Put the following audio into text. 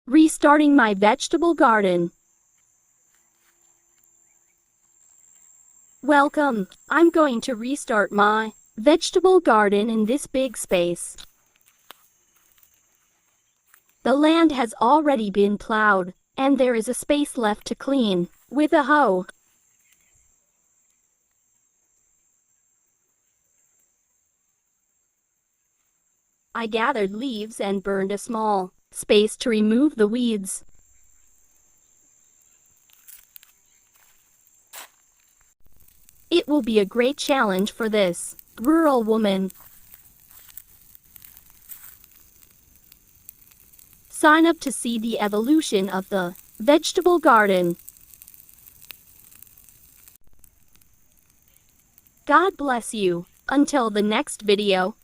Restarting my vegetable garden. Welcome. I'm going to restart my vegetable garden in this big space. The land has already been plowed, and there is a space left to clean with a hoe. I gathered leaves and burned a small space to remove the weeds. It will be a great challenge for this rural woman. Sign up to see the evolution of the vegetable garden. God bless you. Until the next video.